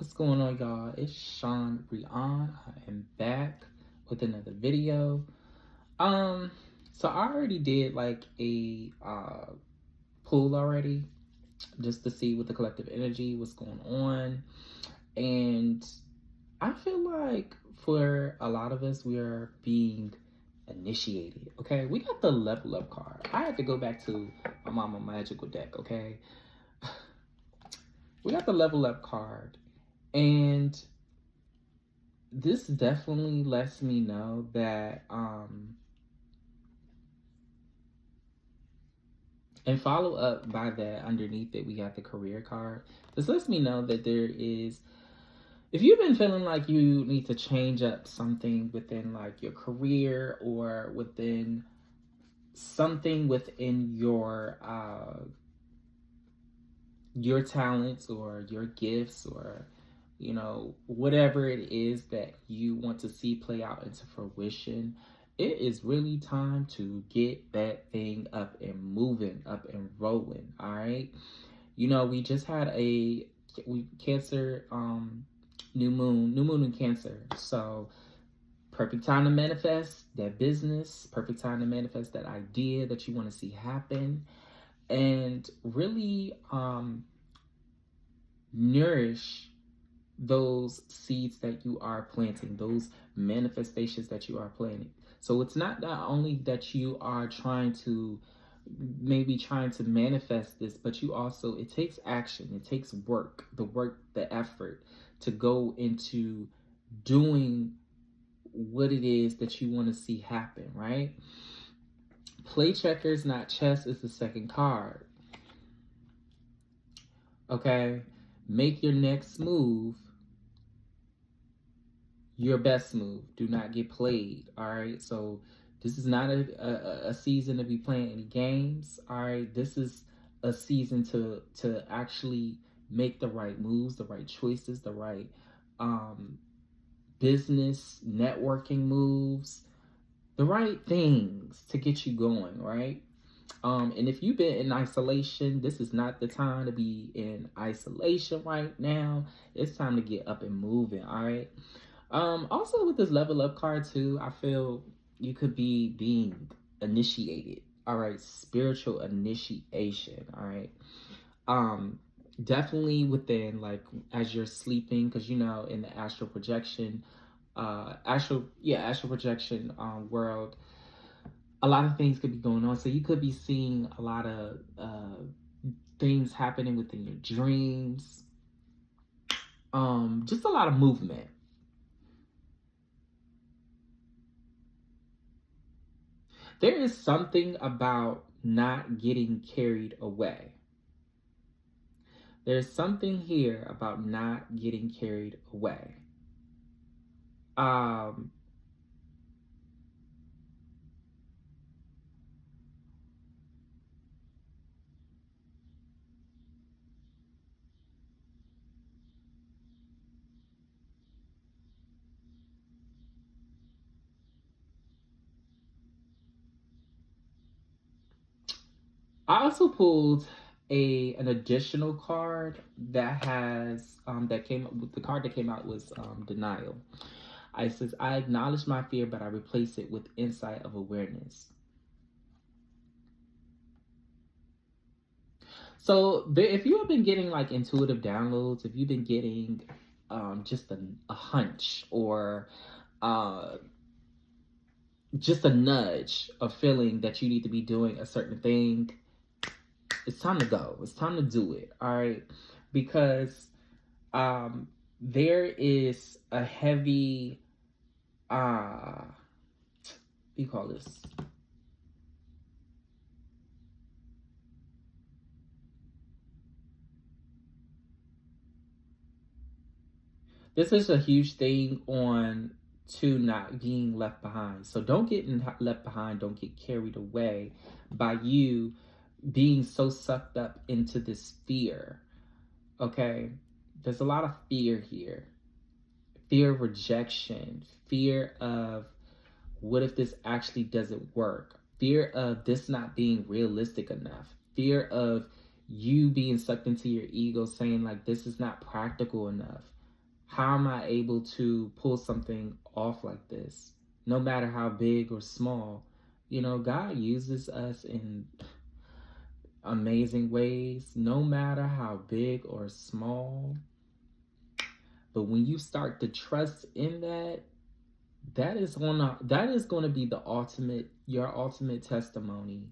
What's going on, y'all? It's Sean Rion. I am back with another video. Um, so I already did like a pool already, just to see what the collective energy was going on, and I feel like for a lot of us, we are being initiated. Okay, we got the level up card. I had to go back to my mama magical deck. Okay, we got the level up card, and this definitely lets me know that and follow up by that underneath it we got the career card. This lets me know that there is, if you've been feeling like you need to change up something within like your career or within something within your talents or your gifts, or whatever it is that you want to see play out into fruition, it is really time to get that thing up and moving, up and rolling. All right, we just had we Cancer, new moon in Cancer, so perfect time to manifest that business, perfect time to manifest that idea that you want to see happen, and really nourish those seeds that you are planting, those manifestations that you are planting. So it's not only that you are trying to manifest this, but you also, it takes action, it takes work, the effort to go into doing what it is that you want to see happen, right? Play checkers, not chess, is the second card. Okay, make your next move your best move. Do not get played. All right. So this is not a season to be playing any games. All right. This is a season to actually make the right moves, the right choices, the right business networking moves, the right things to get you going. Right. And if you've been in isolation, this is not the time to be in isolation right now. It's time to get up and moving. All right. Also with this level up card too, I feel you could be being initiated. All right, spiritual initiation. All right. Um, Definitely within, like, as you're sleeping, because in the astral projection, astral projection world, a lot of things could be going on. So you could be seeing a lot of things happening within your dreams. Just a lot of movement. There is something about not getting carried away. There's something here about not getting carried away. Um, I also pulled an additional card that has that came with the card that came out was denial. It says, I acknowledge my fear, but I replace it with insight of awareness. So if you have been getting like intuitive downloads, if you've been getting just a hunch, or uh, just a nudge of feeling that you need to be doing a certain thing, it's time to go. It's time to do it. All right. Because there is a heavy, what do you call this? This is a huge thing on to not being left behind. So don't get left behind. Don't get carried away by you being so sucked up into this fear. Okay, there's a lot of fear here. Fear of rejection, fear of what if this actually doesn't work, fear of this not being realistic enough, fear of you being sucked into your ego saying like this is not practical enough. How am I able to pull something off like this? No matter how big or small, God uses us in amazing ways, no matter how big or small. But when you start to trust in that, that is going to be your ultimate testimony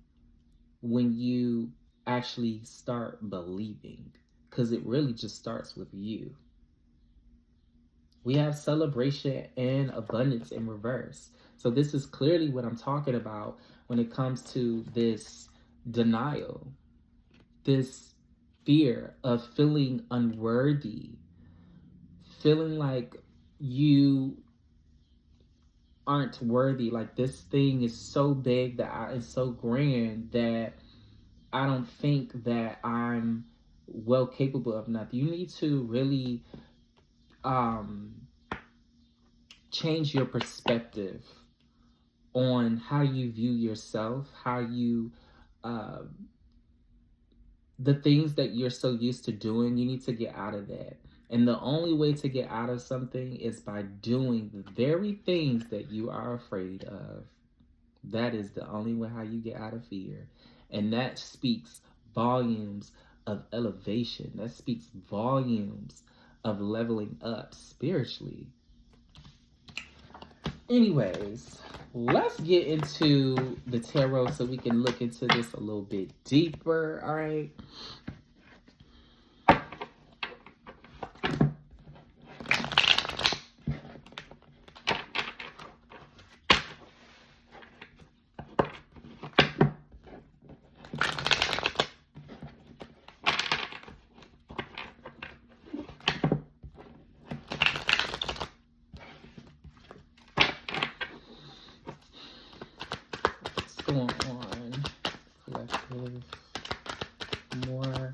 when you actually start believing, because it really just starts with you. We have celebration and abundance in reverse. So this is clearly what I'm talking about when it comes to this denial, this fear of feeling unworthy, feeling like you aren't worthy, like this thing is so big it's so grand that I don't think that I'm well capable of nothing. You need to really um, change your perspective on how you view yourself, how you, uh, the things that you're so used to doing. You need to get out of that. And the only way to get out of something is by doing the very things that you are afraid of. That is the only way how you get out of fear. And that speaks volumes of elevation. That speaks volumes of leveling up spiritually. Anyways, let's get into the tarot so we can look into this a little bit deeper. All right. Going on, collective, more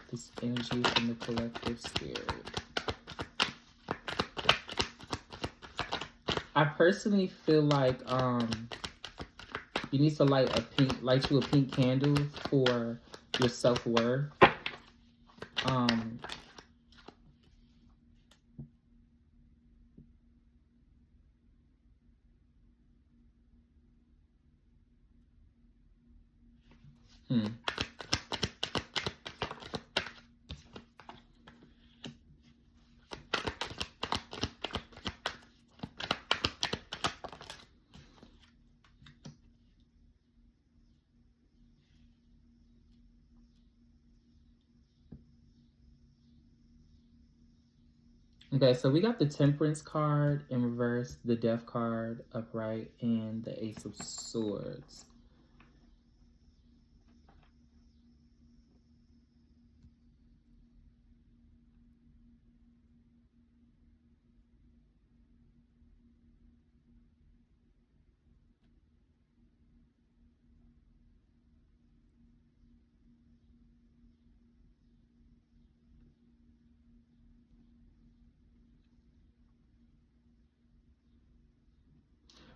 this energy from the collective spirit. I personally feel like you need to light you a pink candle for your self-worth. Hmm. Okay, so we got the Temperance card in reverse, the Death card upright, and the Ace of Swords.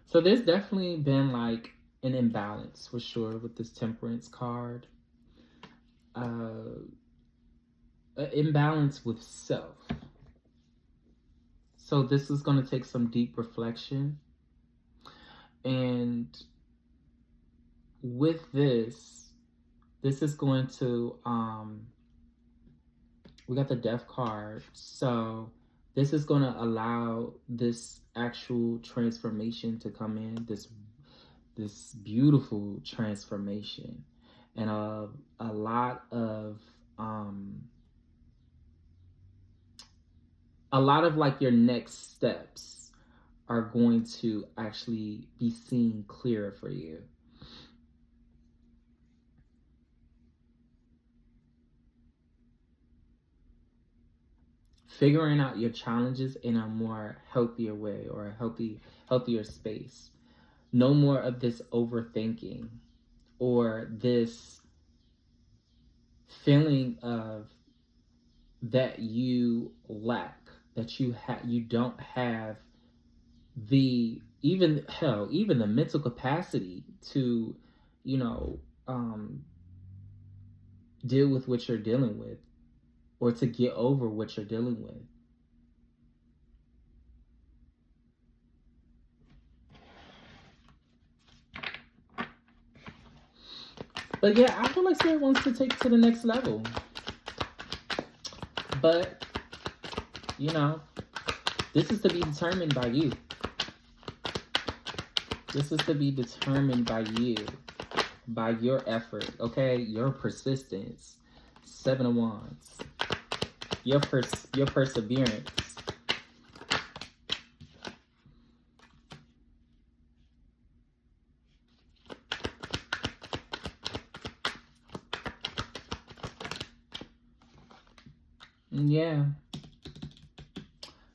So there's definitely been like an imbalance for sure with this Temperance card. An imbalance with self. So this is going to take some deep reflection. And with this is going to, we got the Death card. So this is going to allow this actual transformation to come in, this beautiful transformation, and a lot of like your next steps are going to actually be seen clearer for you. Figuring out your challenges in a more healthier way, or a healthier space. No more of this overthinking or this feeling of that you lack, that you don't have the even the mental capacity to deal with what you're dealing with, or to get over what you're dealing with. But yeah, I feel like Spirit wants to take it to the next level. But, you know, this is to be determined by you. This is to be determined by you. By your effort, okay? Your persistence. 7 of Wands. Your perseverance. Yeah.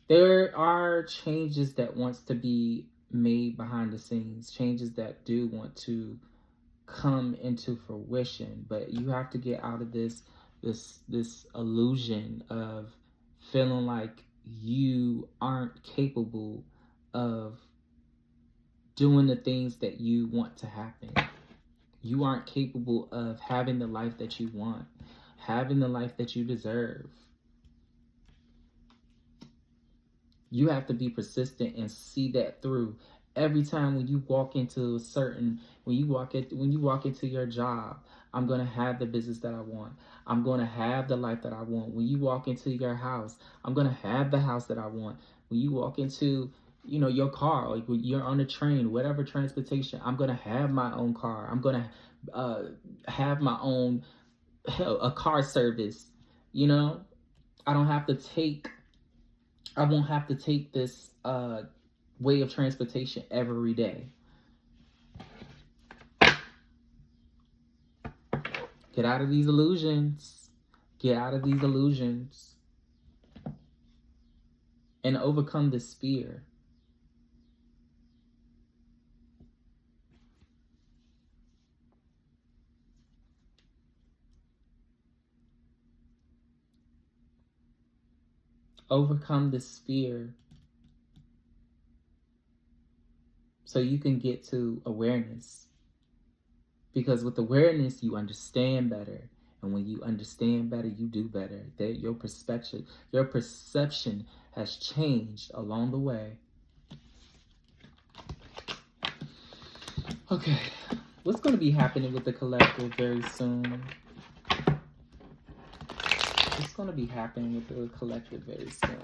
There are changes that wants to be made behind the scenes. Changes that do want to come into fruition, but you have to get out of this illusion of feeling like you aren't capable of doing the things that you want to happen. You aren't capable of having the life that you want, having the life that you deserve. You have to be persistent and see that through. Every time when you walk into a certain, when you walk into your job, I'm going to have the business that I want. I'm going to have the life that I want. When you walk into your house, I'm going to have the house that I want. When you walk into, you know, your car, like when you're on a train, whatever transportation, I'm going to have my own car. I'm going to have my own, a car service. You know, I won't have to take this way of transportation every day. Get out of these illusions. Get out of these illusions. And overcome this fear. Overcome this fear. So you can get to awareness. Because with awareness, you understand better. And when you understand better, you do better. That your perception has changed along the way. Okay, what's going to be happening with the collective very soon? What's going to be happening with the collective very soon?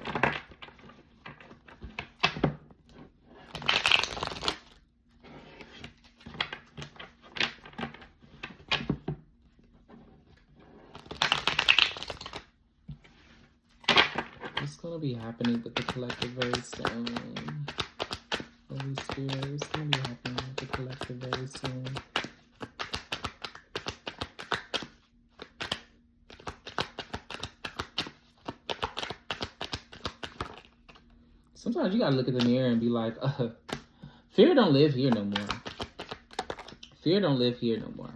What's going to be happening with the collective very soon? Holy Spirit, what's going to be happening with the collective very soon? Sometimes you got to look in the mirror and be like, fear don't live here no more. Fear don't live here no more.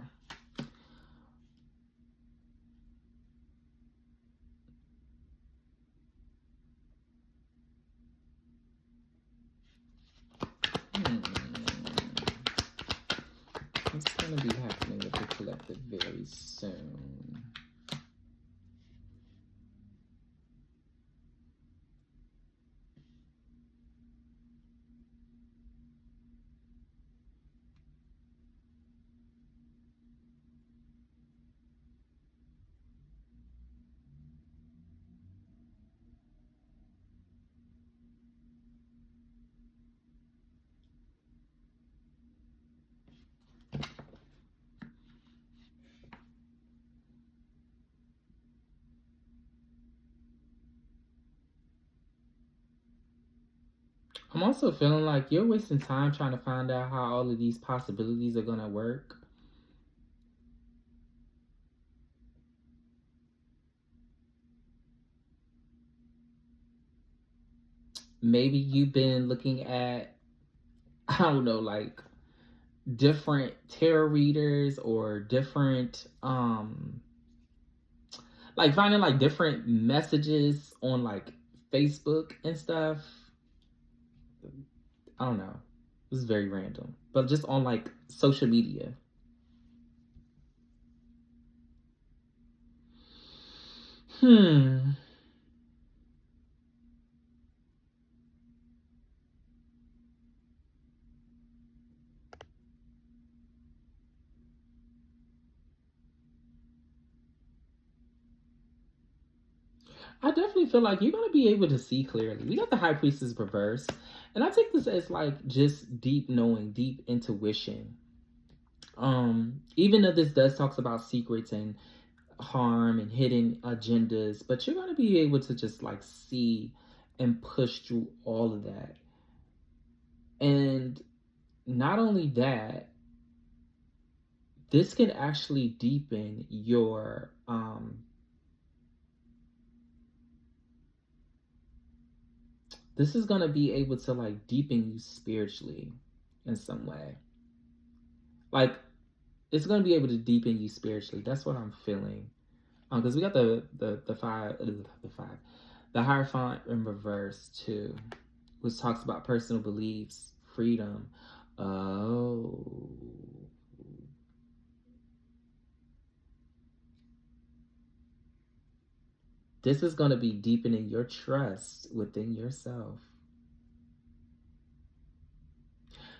What's going to be happening with the collective very soon? I'm also feeling like you're wasting time trying to find out how all of these possibilities are going to work. Maybe you've been looking at, I don't know, like different tarot readers or different, like finding like different messages on like Facebook and stuff. I don't know. This is very random. But just on like social media. I definitely feel like you're gonna be able to see clearly. We got the High Priestess reverse, and I take this as like just deep knowing, deep intuition. Even though this does talks about secrets and harm and hidden agendas, but you're gonna be able to just like see and push through all of that. And not only that, this can actually deepen your this is going to be able to like deepen you spiritually in some way. Like it's going to be able to deepen you spiritually. That's what I'm feeling. Because we got the Hierophant in reverse too, which talks about personal beliefs, freedom. Oh, this is going to be deepening your trust within yourself.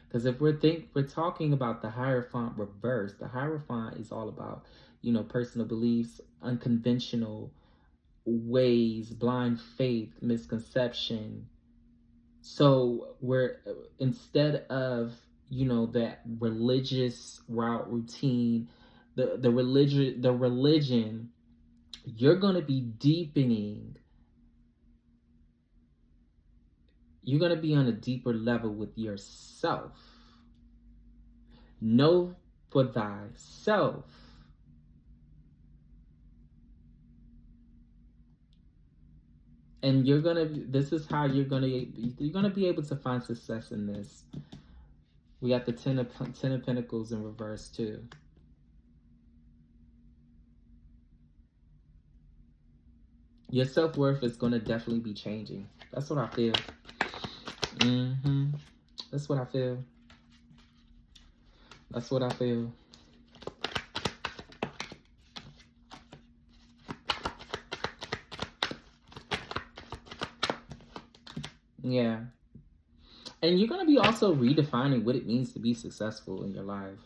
Because if we're talking about the Hierophant reverse, the Hierophant is all about, you know, personal beliefs, unconventional ways, blind faith, misconception. So we're instead of, you know, that religious route routine, the religion, you're going to be deepening. You're going to be on a deeper level with yourself. Know for thyself. And you're going to, this is how you're going to be able to find success in this. We got the Ten of Pentacles in reverse too. Your self-worth is going to definitely be changing. That's what I feel. That's what I feel. That's what I feel. Yeah. And you're going to be also redefining what it means to be successful in your life.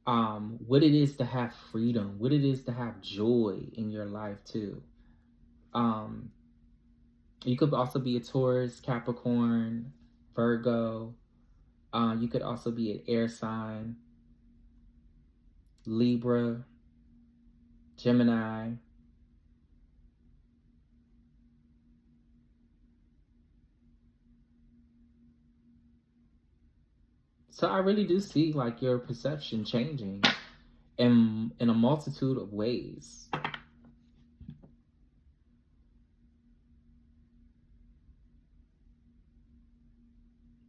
What it is to have freedom. What it is to have joy in your life too. You could also be a Taurus, Capricorn, Virgo. You could also be an air sign, Libra, Gemini. So I really do see like your perception changing in a multitude of ways.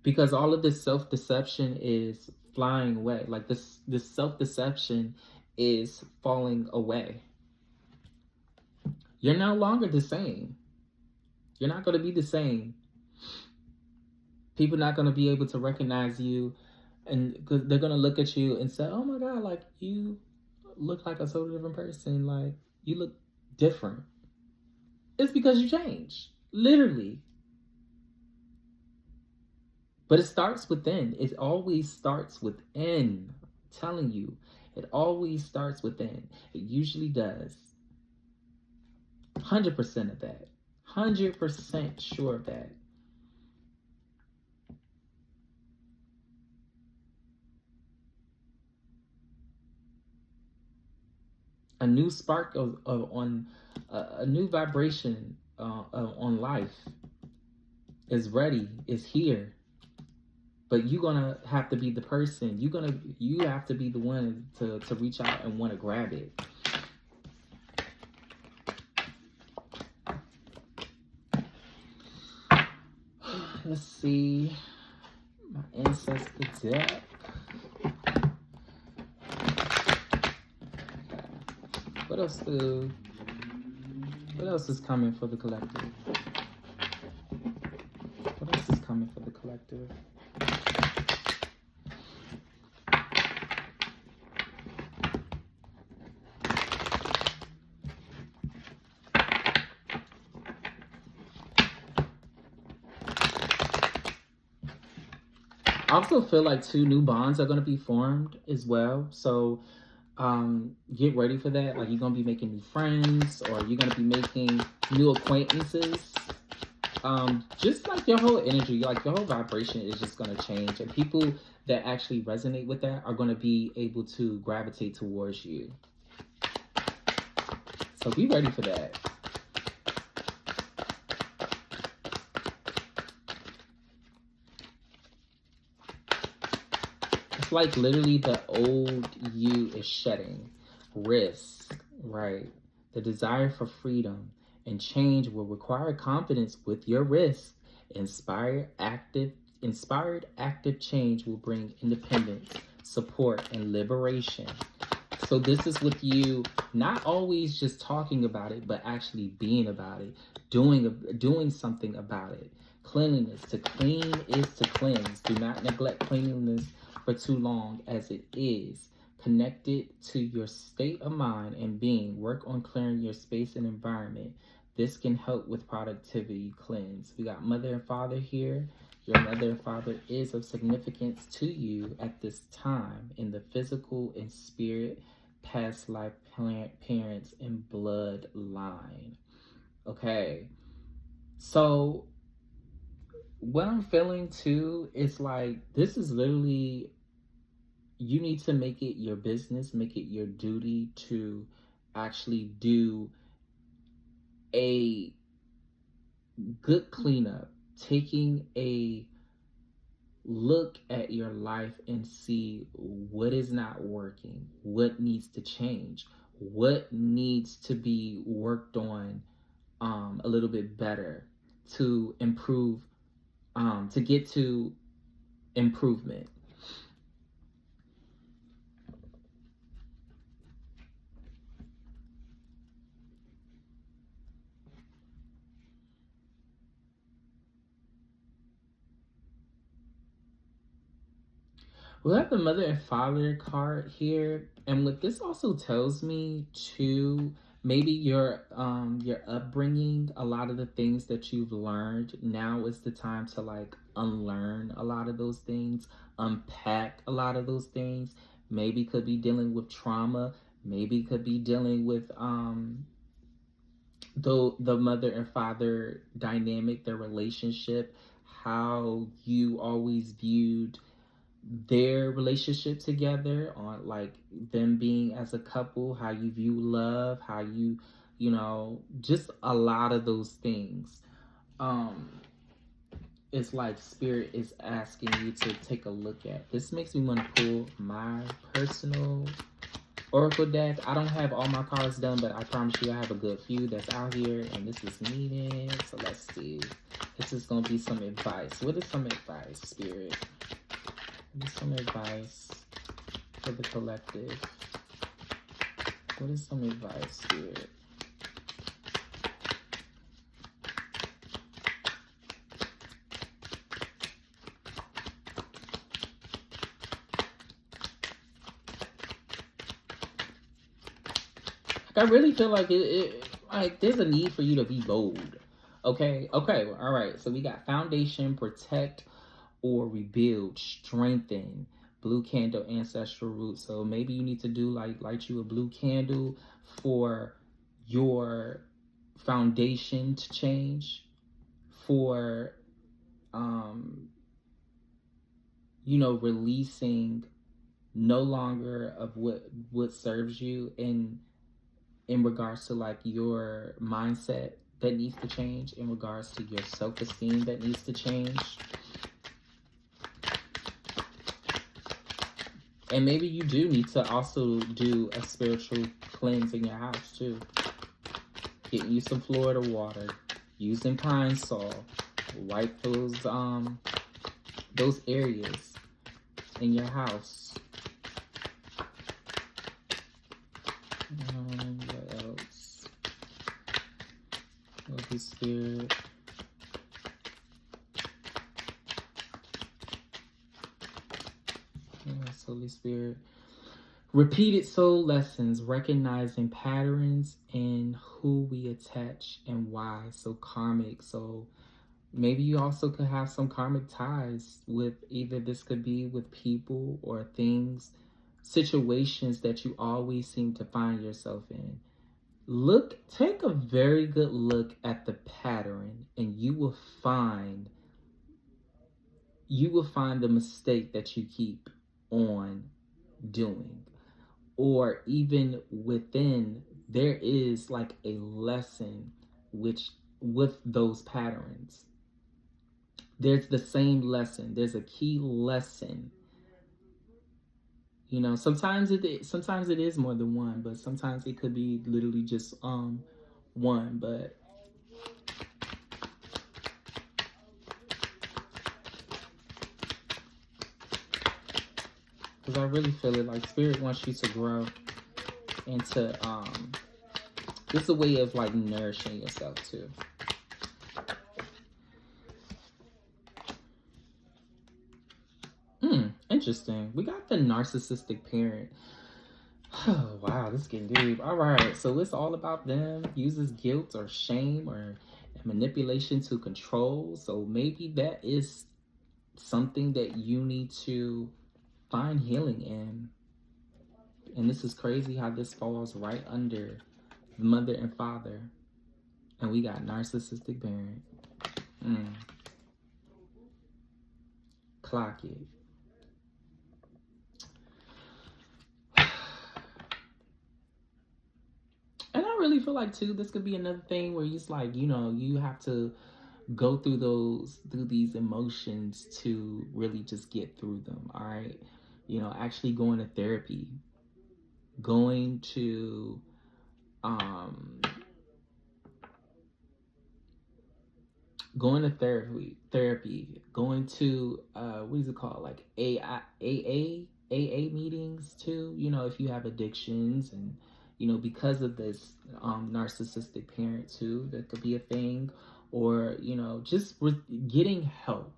Because all of this self-deception is flying away. Like this self-deception is falling away. You're no longer the same. You're not going to be the same. People not going to be able to recognize you, and because they're going to look at you and say, oh my God, like you look like a totally different person. Like you look different. It's because you changed. Literally. But it starts within. It always starts within. I'm telling you, it always starts within. It usually does. 100% of that. 100% sure of that. A new spark on a new vibration on life is ready, is here. But you're gonna have to be the person. You have to be the one to reach out and want to grab it. Let's see. My ancestor deck. What else is coming for the collective? What else is coming for the collective? I also feel like 2 new bonds are going to be formed as well. So get ready for that. Like you're going to be making new friends, or you're going to be making new acquaintances. Just like your whole energy, like your whole vibration is just going to change, and people that actually resonate with that are going to be able to gravitate towards you. So be ready for that. It's like literally the old you is shedding. Risk, right? The desire for freedom and change will require confidence with your risk. Inspired active change will bring independence, support, and liberation. So this is with you not always just talking about it, but actually being about it, doing something about it. Cleanliness. To clean is to cleanse. Do not neglect cleanliness for too long, as it is connected to your state of mind and being. Work on clearing your space and environment. This can help with productivity. Cleanse. We got mother and father here. Your mother and father is of significance to you at this time in the physical and spirit, past life parents, and bloodline. Okay. So what I'm feeling too is like, this is literally, you need to make it your business, make it your duty to actually do a good cleanup, taking a look at your life and see what is not working, what needs to change, what needs to be worked on a little bit better to improve, to get to improvement. We have the mother and father card here, and what this also tells me too, maybe your upbringing, a lot of the things that you've learned, now is the time to like unlearn a lot of those things, unpack a lot of those things. Maybe could be dealing with trauma, maybe could be dealing with the mother and father dynamic, their relationship, how you always viewed their relationship together, on like them being as a couple, how you view love, how you know, just a lot of those things. It's like spirit is asking you to take a look at. This makes me want to pull my personal oracle deck. I don't have all my cards done, but I promise you I have a good few that's out here, and this is needed. So let's see. This is going to be some advice. What is some advice, spirit? Some advice for the collective. What is some advice, spirit? Like, I really feel like like there's a need for you to be bold. Okay, all right. So we got foundation, protect, or rebuild, strengthen. Blue candle, ancestral roots. So maybe you need to do like light you a blue candle for your foundation to change, for you know, releasing no longer of what serves you in regards to like your mindset that needs to change, in regards to your self-esteem that needs to change. And maybe you do need to also do a spiritual cleanse in your house too. Getting you some Florida water, using pine sol, wipe those areas in your house. What else? Holy Spirit. Yes, Holy Spirit. Repeated soul lessons, recognizing patterns in who we attach and why. So karmic. So maybe you also could have some karmic ties with, either this could be with people or things, situations that you always seem to find yourself in. take a very good look at the pattern, and you will find the mistake that you keep on doing. Or even within, there is like a lesson which with those patterns. There's the same lesson. There's a key lesson. You know, sometimes it is more than one, but sometimes it could be literally just one. But because I really feel it, like spirit wants you to grow into it's a way of like nourishing yourself too. Interesting. We got the narcissistic parent. Oh wow, this is getting deep. All right, so it's all about them. Uses guilt or shame or manipulation to control. So maybe that is something that you need to find healing in. And this is crazy how this falls right under the mother and father. And we got narcissistic parent. Clock it. And I really feel like too, this could be another thing where it's like, you know, you have to go through these emotions to really just get through them. All right. You know, actually going to therapy, going to therapy, going to what is it called, like AA meetings too. You know, if you have addictions, and you know, because of this narcissistic parent too, that could be a thing. Or you know, just getting help,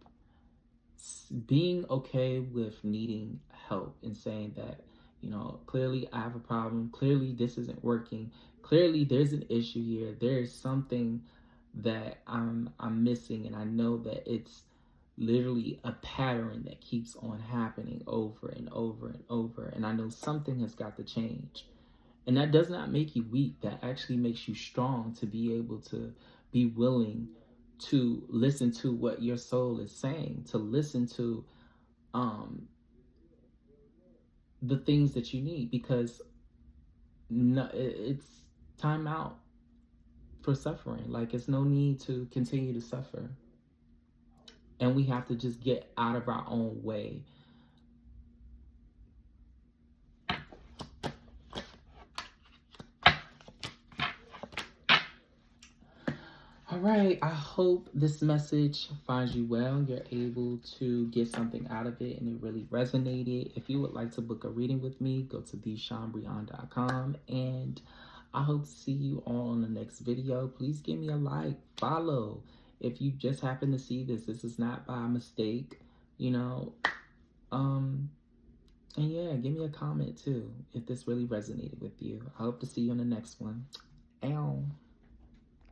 being okay with needing help, and saying that, you know, clearly I have a problem, clearly this isn't working, clearly there's an issue here, there is something that I'm missing, and I know that it's literally a pattern that keeps on happening over and over and over, and I know something has got to change. And that does not make you weak. That actually makes you strong to be able to be willing to listen to what your soul is saying, to listen to the things that you need, because no, it's time out for suffering. Like, it's no need to continue to suffer. And we have to just get out of our own way. All right, I hope this message finds you well. You're able to get something out of it and it really resonated. If you would like to book a reading with me, go to theshawnbrion.com, and I hope to see you all on the next video. Please give me a like, follow. If you just happen to see this is not by mistake, you know. And yeah, give me a comment too if this really resonated with you. I hope to see you on the next one. Ow.